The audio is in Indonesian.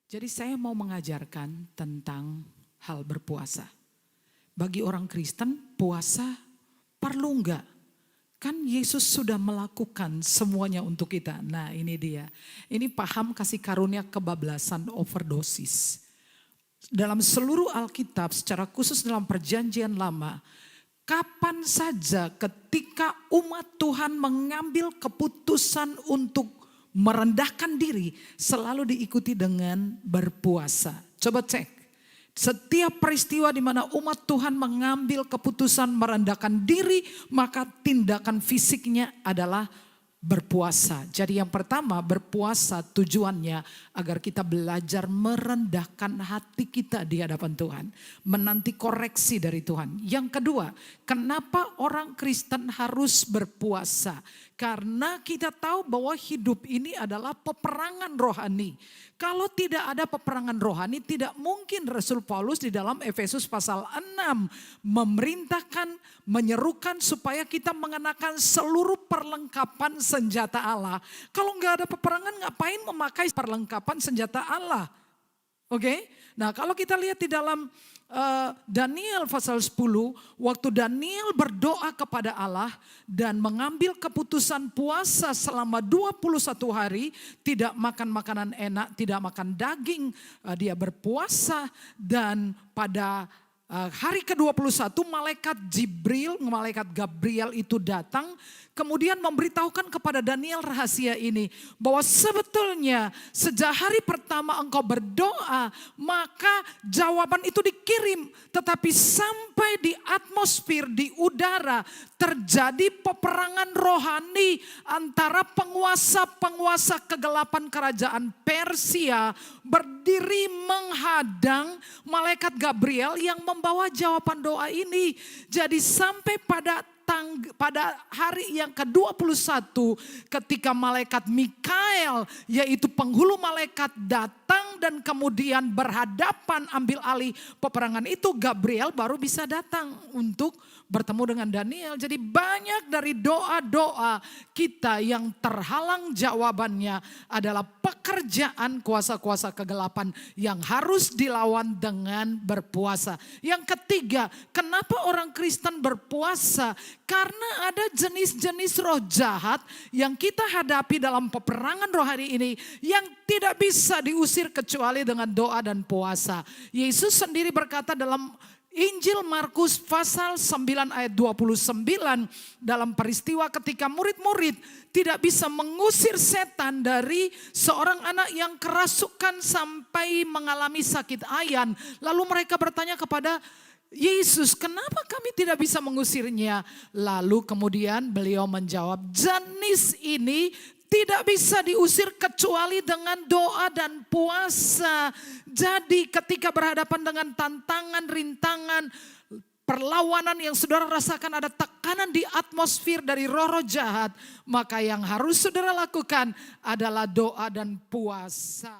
Jadi saya mau mengajarkan tentang hal berpuasa. Bagi orang Kristen, puasa perlu enggak? Kan Yesus sudah melakukan semuanya untuk kita. Nah ini dia. Ini paham kasih karunia kebablasan overdosis. Dalam seluruh Alkitab, secara khusus dalam perjanjian lama, kapan saja ketika umat Tuhan mengambil keputusan untuk merendahkan diri, selalu diikuti dengan berpuasa. Coba cek. Setiap peristiwa di mana umat Tuhan mengambil keputusan merendahkan diri, maka tindakan fisiknya adalah berpuasa. Jadi yang pertama, berpuasa tujuannya agar kita belajar merendahkan hati kita di hadapan Tuhan. Menanti koreksi dari Tuhan. Yang kedua, kenapa orang Kristen harus berpuasa? Karena kita tahu bahwa hidup ini adalah peperangan rohani. Kalau tidak ada peperangan rohani, tidak mungkin Rasul Paulus di dalam Efesus pasal 6 memerintahkan, menyerukan supaya kita mengenakan seluruh perlengkapan senjata Allah. Kalau nggak ada peperangan, ngapain memakai perlengkapan senjata Allah? Oke? Nah kalau kita lihat di dalam Daniel pasal 10, waktu Daniel berdoa kepada Allah dan mengambil keputusan puasa selama 21 hari, tidak makan makanan enak, tidak makan daging, dia berpuasa dan pada hari ke-21 malaikat Gabriel itu datang, kemudian memberitahukan kepada Daniel rahasia ini, bahwa sebetulnya sejak hari pertama engkau berdoa, maka jawaban itu dikirim. Tetapi sampai di atmosfer, di udara, terjadi peperangan rohani antara penguasa-penguasa kegelapan kerajaan Persia berdiri menghadang malaikat Gabriel yang membawa jawaban doa ini. Jadi sampai pada hari yang ke-21 ketika malaikat Mikael, yaitu penghulu malaikat, datang dan kemudian berhadapan ambil alih peperangan itu, Gabriel baru bisa datang untuk bertemu dengan Daniel. Jadi banyak dari doa-doa kita yang terhalang jawabannya adalah pekerjaan kuasa-kuasa kegelapan yang harus dilawan dengan berpuasa. Yang ketiga, kenapa orang Kristen berpuasa? Karena ada jenis-jenis roh jahat yang kita hadapi dalam peperangan rohani ini yang tidak bisa diusir kecuali dengan doa dan puasa. Yesus sendiri berkata dalam Injil Markus pasal 9 ayat 29, dalam peristiwa ketika murid-murid tidak bisa mengusir setan dari seorang anak yang kerasukan sampai mengalami sakit ayan. Lalu mereka bertanya kepada Yesus, kenapa kami tidak bisa mengusirnya? Lalu kemudian beliau menjawab, jenis ini tidak bisa diusir kecuali dengan doa dan puasa. Jadi ketika berhadapan dengan tantangan, rintangan, perlawanan yang saudara rasakan, ada tekanan di atmosfer dari roh-roh jahat, maka yang harus saudara lakukan adalah doa dan puasa.